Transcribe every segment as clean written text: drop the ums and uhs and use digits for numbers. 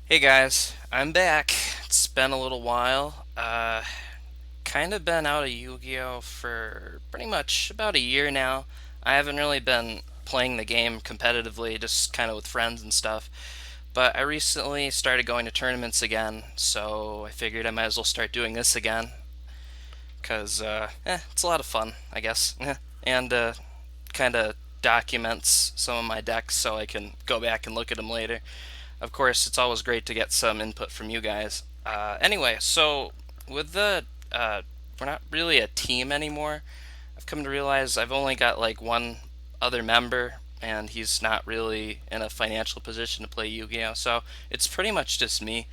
Hey guys, I'm back. It's been a little while. Kind of been out of Yu-Gi-Oh for pretty much about a year now. I haven't really been playing the game competitively, just kind of with friends and stuff. But I recently started going to tournaments again, so I figured I might as well start doing this again, because it's a lot of fun, I guess. And kind of documents some of my decks so I can go back and look at them later. Of course, it's always great to get some input from you guys. Anyway, so with we're not really a team anymore. I've come to realize I've only got like one other member, and he's not really in a financial position to play Yu-Gi-Oh. So it's pretty much just me.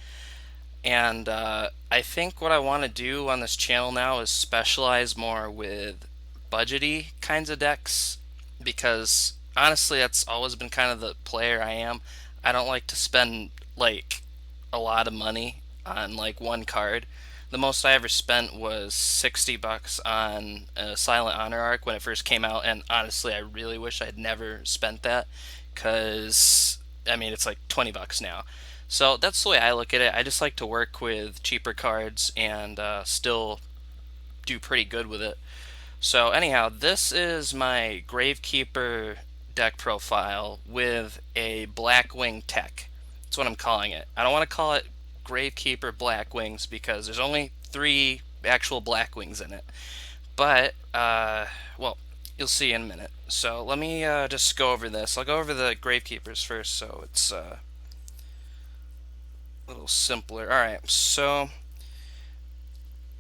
And I think what I want to do on this channel now is specialize more with budgety kinds of decks because honestly, that's always been kind of the player I am. I don't like to spend like a lot of money on like one card. The most I ever spent was $60 on a Silent Honor arc when it first came out, and honestly, I really wish I had never spent that because I mean it's like $20 now. So that's the way I look at it. I just like to work with cheaper cards and still do pretty good with it. So anyhow, this is my Gravekeeper deck profile with a blackwing tech. That's what I'm calling it. I don't want to call it Gravekeeper Blackwings because there's only three actual blackwings in it. But well, you'll see in a minute. So let me just go over this. I'll go over the Gravekeepers first, so it's a little simpler. All right, so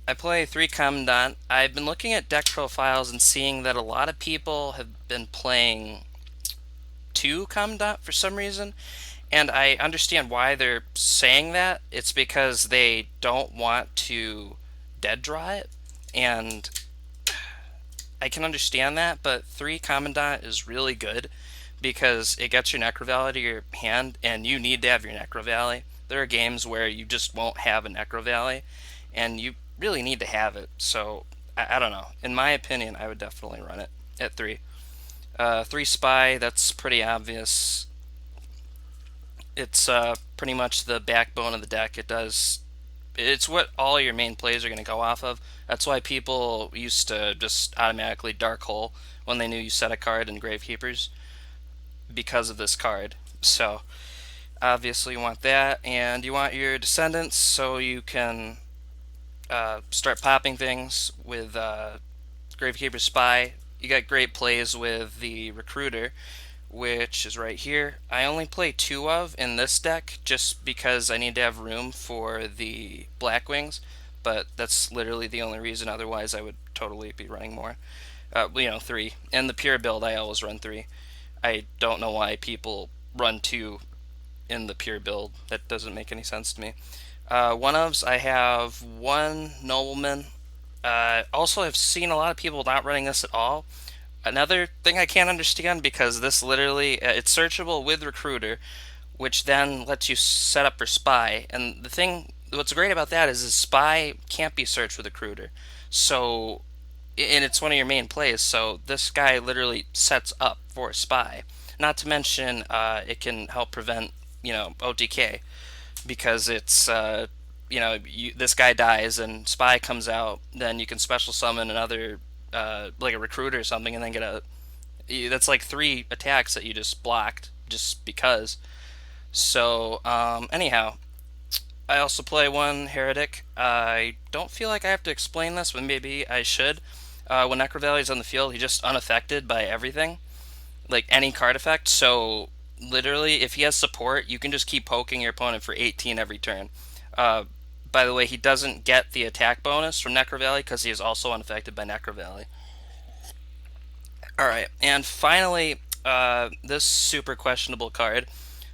I play 3 Commandant. I've been looking at deck profiles and seeing that a lot of people have been playing 2 Commandant for some reason, and I understand why they're saying that. It's because they don't want to dead draw it, and I can understand that, but 3 Commandant is really good because it gets your Necro Valley to your hand, and you need to have your Necro Valley. There are games where you just won't have a Necro Valley, and you really need to have it. So, I don't know. In my opinion, I would definitely run it at 3. 3 Spy, that's pretty obvious. It's pretty much the backbone of the deck. It's what all your main plays are going to go off of. That's why people used to just automatically Dark Hole when they knew you set a card in Gravekeepers because of this card. So, obviously, you want that, and you want your Descendants so you can start popping things with Gravekeeper Spy. You got great plays with the Recruiter, which is right here. I only play 2 of in this deck just because I need to have room for the Blackwings, but that's literally the only reason. Otherwise, I would totally be running more. 3. In the pure build, I always run 3. I don't know why people run 2 in the pure build. That doesn't make any sense to me. One ofs, I have 1 Nobleman. Also, I've seen a lot of people not running this at all. Another thing I can't understand because this literally it's searchable with Recruiter, which then lets you set up for Spy. And what's great about that is Spy can't be searched with Recruiter. So, and it's one of your main plays. So this guy literally sets up for Spy. Not to mention, it can help prevent OTK because it's this guy dies and Spy comes out, then you can special summon another like a Recruiter or something, and then that's like 3 attacks that you just blocked just because. So anyhow, I also play 1 Heretic. I don't feel like I have to explain this, but maybe I should. When Necro Valley's on the field, he's just unaffected by everything, like any card effect. So literally, if he has support, you can just keep poking your opponent for 18 every turn. Uh, by the way, he doesn't get the attack bonus from Necro Valley because he is also unaffected by Necro Valley. All right, and finally, this super questionable card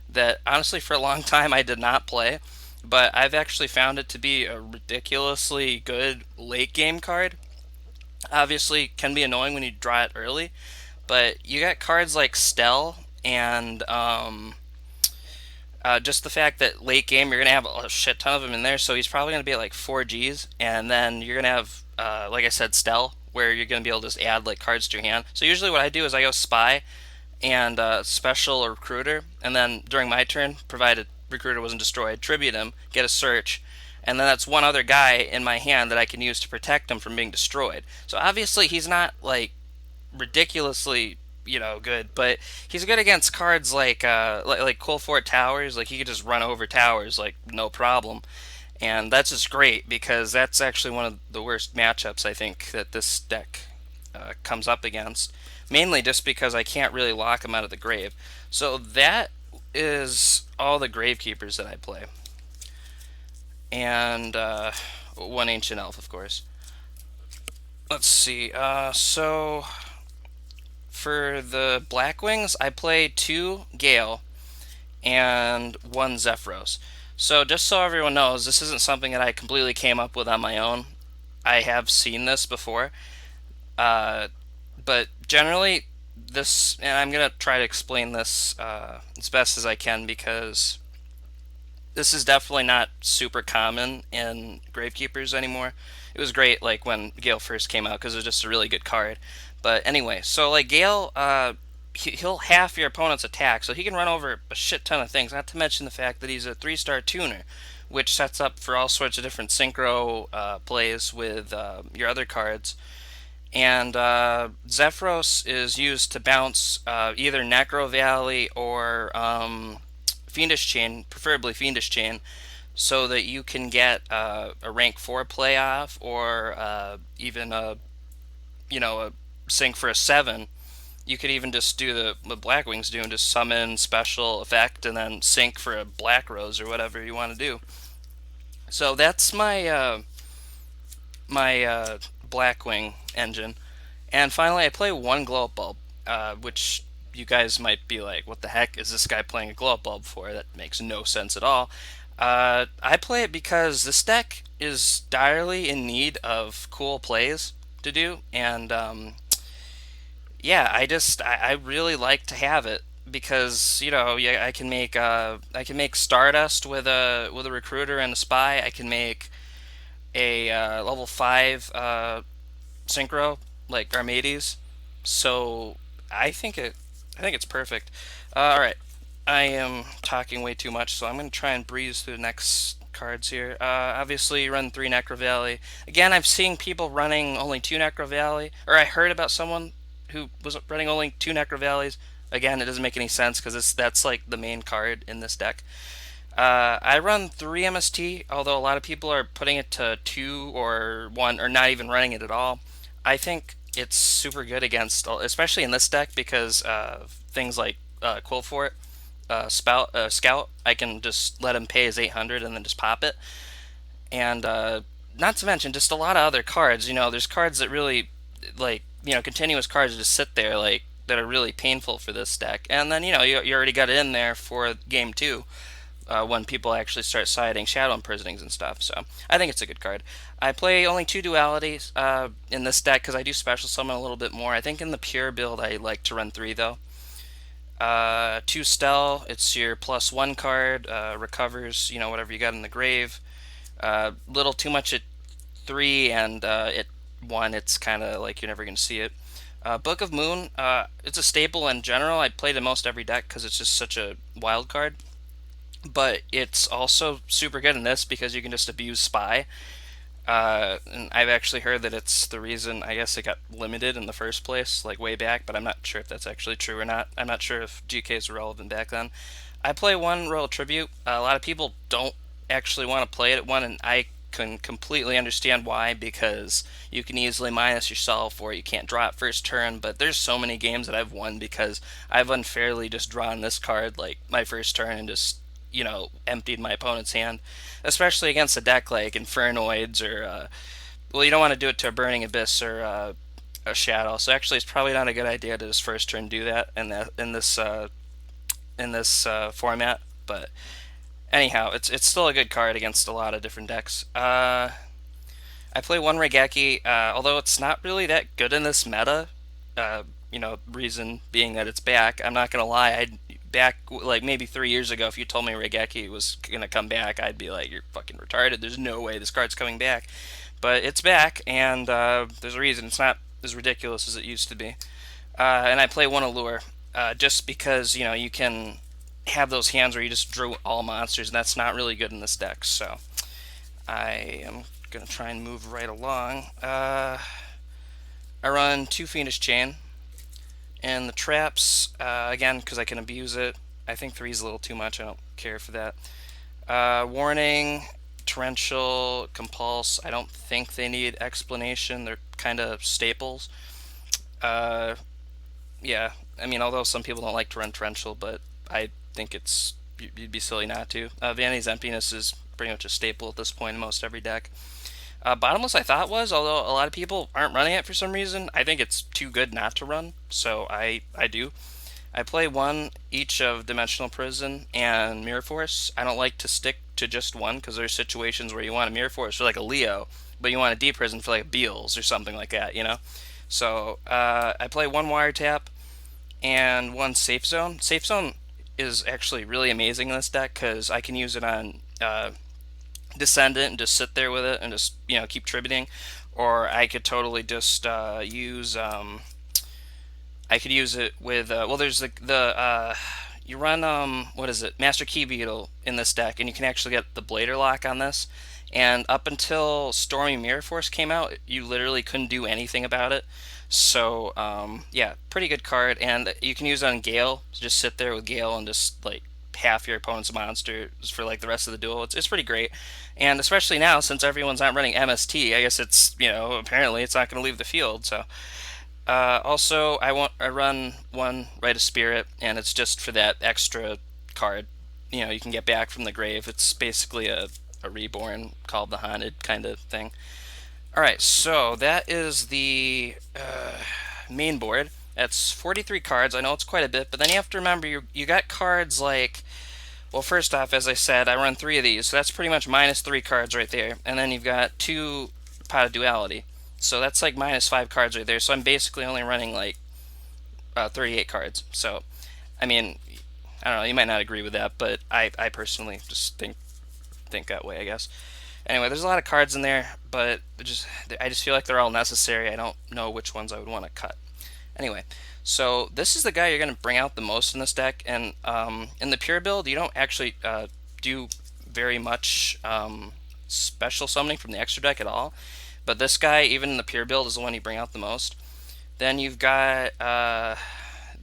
that honestly for a long time I did not play, but I've actually found it to be a ridiculously good late game card. Obviously, can be annoying when you draw it early, but you got cards like Stell and just the fact that late game you're gonna have a shit ton of them in there, so he's probably gonna be at like 4 Gs, and then you're gonna have, like I said, Stell, where you're gonna be able to just add like cards to your hand. So usually what I do is I go Spy and Special or Recruiter, and then during my turn, provided Recruiter wasn't destroyed, tribute him, get a search, and then that's one other guy in my hand that I can use to protect him from being destroyed. So obviously he's not like ridiculously, good, but he's good against cards like Cool Fort Towers. Like he could just run over towers like no problem, and that's just great because that's actually one of the worst matchups I think that this deck comes up against. Mainly just because I can't really lock him out of the grave. So that is all the Gravekeepers that I play, and one Ancient Elf, of course. Let's see. So for the Blackwings, I play two Gale and one Zephyros. So just so everyone knows, this isn't something that I completely came up with on my own. I have seen this before, uh, but generally, this, and I'm gonna try to explain this as best as I can because this is definitely not super common in Gravekeepers anymore. It was great like when Gale first came out because it was just a really good card. But anyway, so like Gale, he'll half your opponent's attack, so he can run over a shit ton of things. Not to mention the fact that he's a 3-star tuner, which sets up for all sorts of different synchro plays with your other cards. And Zephyros is used to bounce either Necro Valley or Fiendish Chain, preferably Fiendish Chain, so that you can get a rank 4 playoff or even a sync for a 7. You could even just do the Blackwings do and just summon special effect and then sync for a Black Rose or whatever you want to do. So that's my Blackwing engine. And finally, I play one glow up bulb, which you guys might be like, what the heck is this guy playing a glow up bulb for? That makes no sense at all. I play it because this deck is direly in need of cool plays to do, and yeah, I really like to have it because yeah, I can make Stardust with a recruiter and a spy. I can make a level 5 synchro like Armades. So I think it I think it's perfect. All right, I am talking way too much, so I'm going to try and breeze through the next cards here. Obviously, run 3 Necro Valley. Again, I've seen people running only 2 Necro Valley, or I heard about someone who was running only 2 Necro Valleys. Again, it doesn't make any sense because that's like the main card in this deck. I run 3 MST, although a lot of people are putting it to 2 or 1, or not even running it at all. I think it's super good against, especially in this deck, because things like Quillfort, Scout, I can just let him pay his 800 and then just pop it. And not to mention just a lot of other cards. There's cards that really, like, continuous cards that just sit there, like, that are really painful for this deck. And then, you already got it in there for game 2 when people actually start siding Shadow Imprisonings and stuff. So I think it's a good card. I play only 2 dualities in this deck because I do special summon a little bit more. I think in the pure build I like to run 3 though. 2 Stell, it's your +1 card, recovers, whatever you got in the grave. Little too much at 3, and at 1 it's kind of like you're never going to see it. Book of Moon, it's a staple in general. I play it in most every deck because it's just such a wild card. But it's also super good in this because you can just abuse Spy. And I've actually heard that it's the reason, I guess, it got limited in the first place, like way back, but I'm not sure if that's actually true or not. I'm not sure if GKs were relevant back then. I play 1 Royal Tribute. A lot of people don't actually want to play it at 1, and I can completely understand why, because you can easily minus yourself or you can't draw it first turn. But there's so many games that I've won because I've unfairly just drawn this card like my first turn and just emptied my opponent's hand, especially against a deck like Infernoids or well, you don't want to do it to a Burning Abyss or a Shadow. So actually, it's probably not a good idea to just first turn do that in this format. But anyhow, it's still a good card against a lot of different decks. I play one Regeki, although it's not really that good in this meta. Reason being that it's back. I'm not gonna lie. I back like maybe 3 years ago, if you told me Regeki was gonna come back, I'd be like, "You're fucking retarded. There's no way this card's coming back." But it's back, and there's a reason. It's not as ridiculous as it used to be. And I play one Allure, just because you can have those hands where you just drew all monsters, and that's not really good in this deck. So I am gonna try and move right along. I run two Fiendish Chain, and the traps again because I can abuse it. I think three is a little too much. I don't care for that. Warning, Torrential, Compulse. I don't think they need explanation. They're kind of staples. Uh, yeah, I mean, although some people don't like to run Torrential, but I think you'd be silly not to. Vanity's Emptiness is pretty much a staple at this point in most every deck. Bottomless I thought was, although a lot of people aren't running it for some reason. I think it's too good not to run, so I do. I play one each of Dimensional Prison and Mirror Force. I don't like to stick to just one because there's situations where you want a Mirror Force for like a Leo, but you want a Deep Prison for like a Beals or something like that. So I play one Wiretap and one Safe Zone. Safe Zone is actually really amazing in this deck because I can use it on Descendant and just sit there with it and just keep tributing, or I could totally just use I could use it with well, there's the you run what is it, Master Key Beetle in this deck, and you can actually get the Blader lock on this. And up until Stormy Mirror Force came out, you literally couldn't do anything about it. So yeah, pretty good card, and you can use it on Gale. So just sit there with Gale and just like half your opponent's monsters for like the rest of the duel. It's pretty great, and especially now since everyone's not running MST, I guess it's apparently it's not going to leave the field. So also, I run one Rite of Spirit, and it's just for that extra card. You can get back from the grave. It's basically a reborn called the Haunted kind of thing. All right, so that is the main board. That's 43 cards. I know it's quite a bit, but then you have to remember you got cards like, well, first off, as I said, I run three of these, so that's pretty much minus three cards right there. And then you've got two Pot of Duality. So that's like minus five cards right there. So I'm basically only running like 38 cards. So, I mean, I don't know. You might not agree with that, but I personally just think that way, I guess. Anyway, there's a lot of cards in there, but I just feel like they're all necessary. I don't know which ones I would want to cut. Anyway, so this is the guy you're going to bring out the most in this deck, and in the pure build, you don't actually do very much special summoning from the extra deck at all. But this guy, even in the pure build, is the one you bring out the most. Then you've got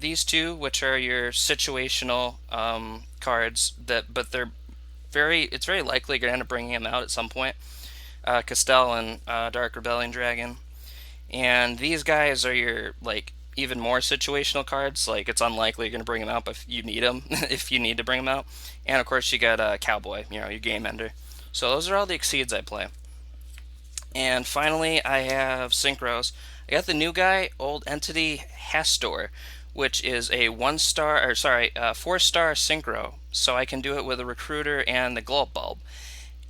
these two, which are your situational cards. But it's very likely you're going to end up bringing them out at some point. Castell and Dark Rebellion Dragon. And these guys are your like even more situational cards. Like it's unlikely you're going to bring them out, but if you need them, if you need to bring them out. And of course you got Cowboy, your game ender. So those are all the Exceeds I play. And finally, I have Synchros. I got the new guy, Old Entity Hastor, which is a 4-star Synchro. So I can do it with a Recruiter and the Glow Bulb.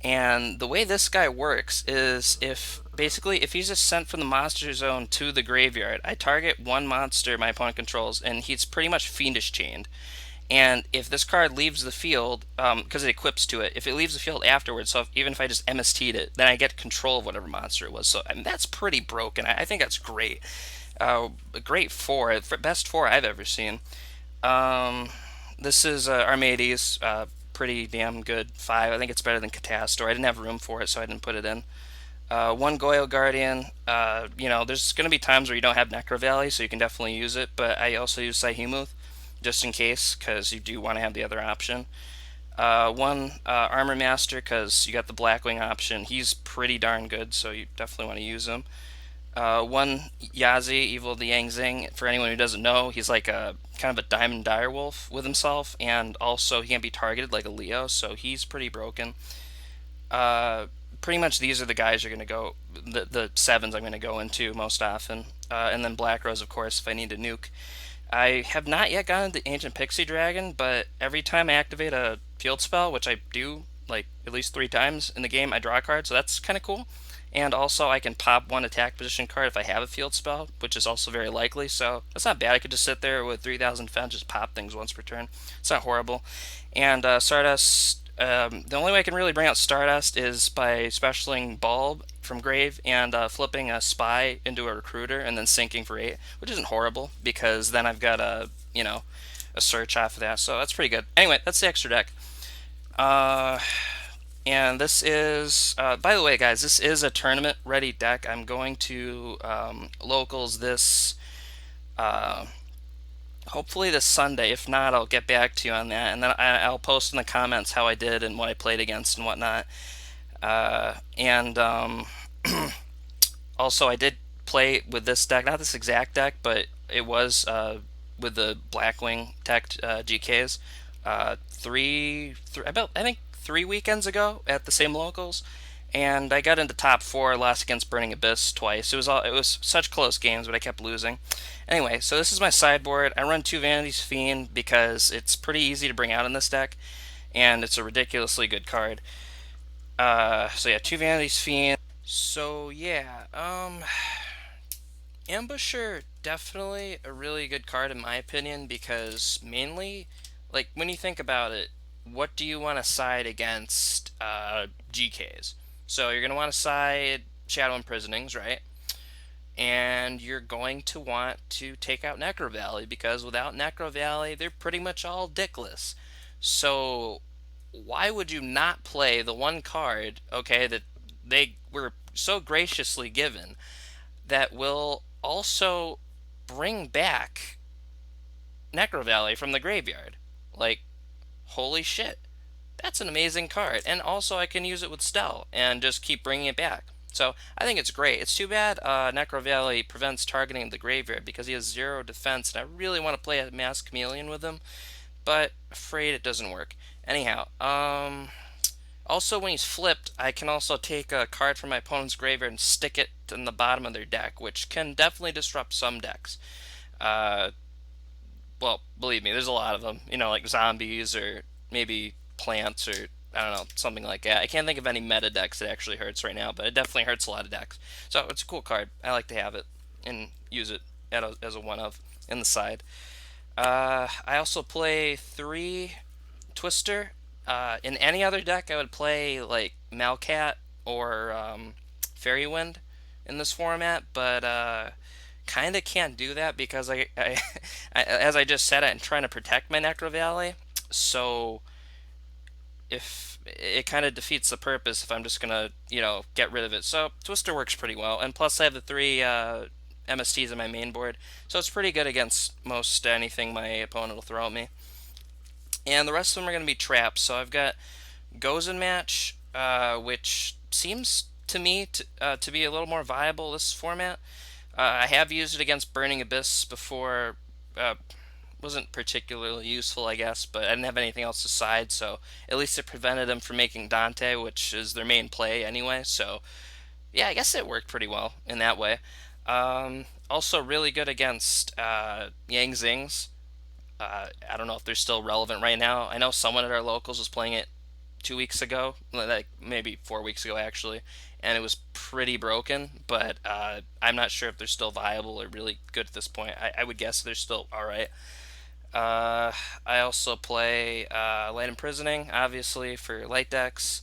And the way this guy works is if he's just sent from the monster zone to the graveyard, I target one monster my opponent controls, and he's pretty much Fiendish Chained. And if this card leaves the field, because it equips to it, if it leaves the field afterwards, so even if I just MST'd it, then I get control of whatever monster it was. So I mean, that's pretty broken. I think that's great. A great four, best four I've ever seen. This is Armades, pretty damn good five. I think it's better than Catastor. I didn't have room for it, so I didn't put it in. One Goyo Guardian. There's going to be times where you don't have Necro Valley, so you can definitely use it. But I also use Saihimuth just in case, because you do want to have the other option. One Armor Master because you got the Blackwing option. He's pretty darn good, so you definitely want to use him. One Yazi, Evil of the Yang Zing. For anyone who doesn't know, he's like a kind of a diamond direwolf with himself, and also he can be targeted like a Leo, so he's pretty broken. Uh, Pretty much these are the guys you're gonna go, the sevens I'm gonna go into most often, and then Black Rose, of course, if I need to nuke. I have not yet gotten the Ancient Pixie Dragon, but every time I activate a field spell, which I do like at least 3 times in the game, I draw a card, so that's kind of cool. And also, I can pop one attack position card if I have a field spell, which is also very likely, so that's not bad. I could just sit there with 3,000 defense, just pop things once per turn. It's not horrible. And Stardust, the only way I can really bring out Stardust is by specialing Bulb from Grave and flipping a Spy into a Recruiter and then sinking for 8, which isn't horrible because then I've got a search off of that, so that's pretty good. Anyway, that's the extra deck. Uh, and this is, by the way, guys, this is a tournament ready deck. I'm going to locals this uh, hopefully this Sunday. If not, I'll get back to you on that, and then I'll post in the comments how I did and what I played against and whatnot. And Also, I did play with this deck, not this exact deck, but it was with the Blackwing Tech GKs. About I think 3 weekends ago at the same locals, and I got into top four, lost against Burning Abyss twice. It was such close games, but I kept losing. Anyway, so this is my sideboard. I run two Vanity's Fiend because it's pretty easy to bring out in this deck, and it's a ridiculously good card. So yeah, two Vanity's Fiend. So yeah, Ambusher definitely a really good card in my opinion because mainly, like when you think about it, what do you want to side against GKs? So you're gonna want to side Shadow Imprisonings, right? And you're going to want to take out Necro Valley because without Necro Valley, they're pretty much all dickless. So why would you not play the one card, okay, that they were so graciously given that will also bring back Necro Valley from the graveyard? Like, holy shit. That's an amazing card. And also, I can use it with Stell and just keep bringing it back. So, I think it's great. It's too bad Necro Valley prevents targeting the graveyard because he has 0 defense, and I really want to play a Mass Chameleon with him, but afraid it doesn't work. Anyhow, also when he's flipped, I can also take a card from my opponent's graveyard and stick it in the bottom of their deck, which can definitely disrupt some decks. Uh, well, believe me, there's a lot of them. Like zombies or maybe plants or I don't know, something like that. I can't think of any meta decks that actually hurts right now, but it definitely hurts a lot of decks. So it's a cool card. I like to have it and use it as a one of in the side. I also play 3 Twister. In any other deck, I would play like Malcat or Fairy Wind in this format, but kind of can't do that because as I just said, I'm trying to protect my Necro Valley. So if it kind of defeats the purpose if I'm just gonna get rid of it. So Twister works pretty well, and plus I have the 3 MSTs in my main board, so it's pretty good against most anything my opponent will throw at me. And the rest of them are going to be traps. So I've got Gozen Match, which seems to me to be a little more viable this format. I have used it against Burning Abyss before. Wasn't particularly useful, I guess, but I didn't have anything else to side, so at least it prevented them from making Dante, which is their main play anyway. So yeah, I guess it worked pretty well in that way. Also, really good against Yang Zings. I don't know if they're still relevant right now. I know someone at our locals was playing it 2 weeks ago, like maybe 4 weeks ago actually, and it was pretty broken. But I'm not sure if they're still viable or really good at this point. I would guess they're still all right. I also play Light Imprisoning, obviously for light decks.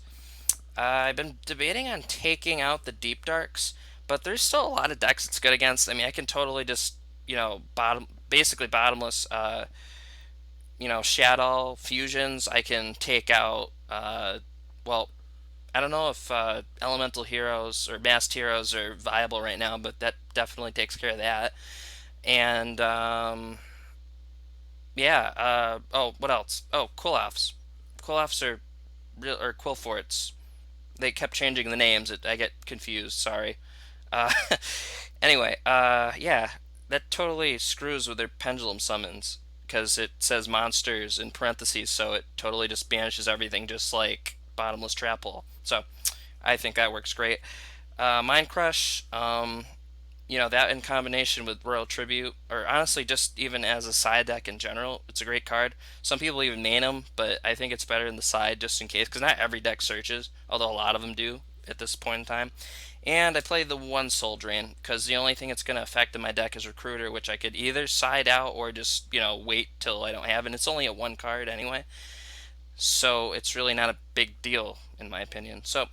I've been debating on taking out the Deep Darks, but there's still a lot of decks it's good against. I mean, I can totally just basically bottomless Shadow fusions. I can take out, well, I don't know if elemental heroes or masked heroes are viable right now, but that definitely takes care of that. And yeah, oh, what else? Oh, cool offs. Quill-Offs are real, or Quill-Forts. They kept changing the names. I get confused. Sorry. Uh, anyway, yeah, that totally screws with their pendulum summons because it says monsters in parentheses, so it totally just banishes everything, just like bottomless trap hole. So I think that works great. Mind Crush, that in combination with Royal Tribute, or honestly just even as a side deck in general, it's a great card. Some people even main them, but I think it's better in the side just in case, because not every deck searches, although a lot of them do at this point in time. And I play the one Soul Drain, because the only thing it's going to affect in my deck is Recruiter, which I could either side out or just, wait till I don't have it. And it's only a one card anyway, so it's really not a big deal in my opinion. So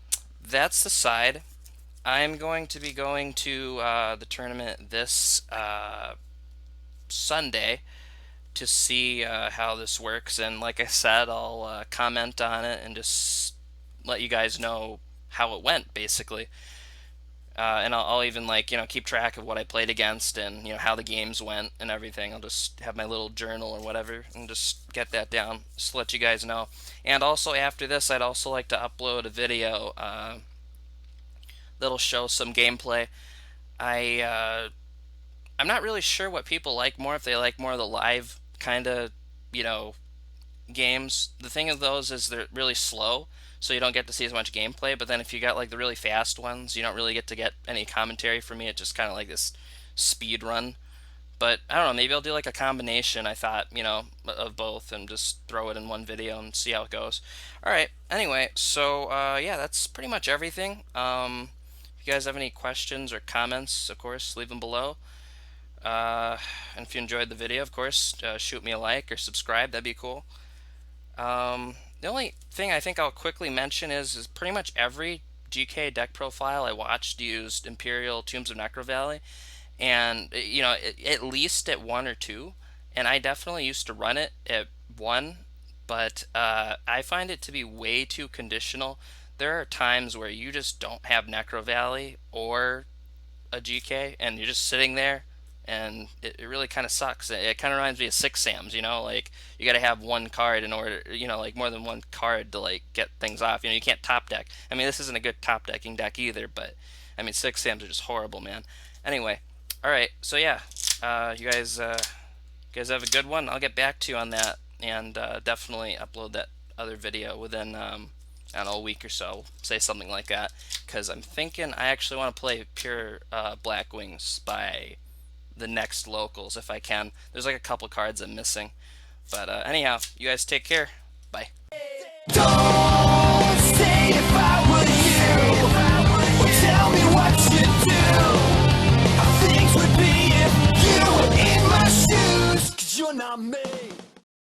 that's the side. I'm going to be going to the tournament this Sunday to see how this works. And like I said, I'll comment on it and just let you guys know how it went, basically. And I'll even keep track of what I played against and how the games went and everything. I'll just have my little journal or whatever and just get that down, just to let you guys know. And also after this, I'd also like to upload a video that'll show some gameplay. I'm not really sure what people like more, if they like more of the live kind of, you know, games. The thing of those is they're really slow, so you don't get to see as much gameplay. But then if you got like the really fast ones, you don't really get to get any commentary from me. It's just kind of like this speed run. But I don't know, maybe I'll do like a combination, I thought, of both and just throw it in one video and see how it goes. Alright, anyway, so yeah, that's pretty much everything. If you guys have any questions or comments, of course, leave them below. And if you enjoyed the video, of course, shoot me a like or subscribe, that'd be cool. The only thing I think I'll quickly mention is pretty much every GK deck profile I watched used Imperial Tombs of Necro Valley, and at least at one or two, and I definitely used to run it at one, but I find it to be way too conditional. There are times where you just don't have Necro Valley or a GK, and you're just sitting there, and it really kind of sucks. It kind of reminds me of Six Sams, like you got to have one card in order, like more than one card to like get things off. You can't top deck. I mean, this isn't a good top decking deck either, but I mean, Six Sams are just horrible, man. Anyway, all right, so yeah, you guys have a good one. I'll get back to you on that, and definitely upload that other video within I don't know, a week or so, say something like that, because I'm thinking I actually want to play pure Blackwings by the next locals if I can. There's like a couple cards I'm missing, but anyhow, you guys take care. Bye. Don't say if I were you, or tell me what to do. How things would be if you were in my shoes. 'Cause you're not me.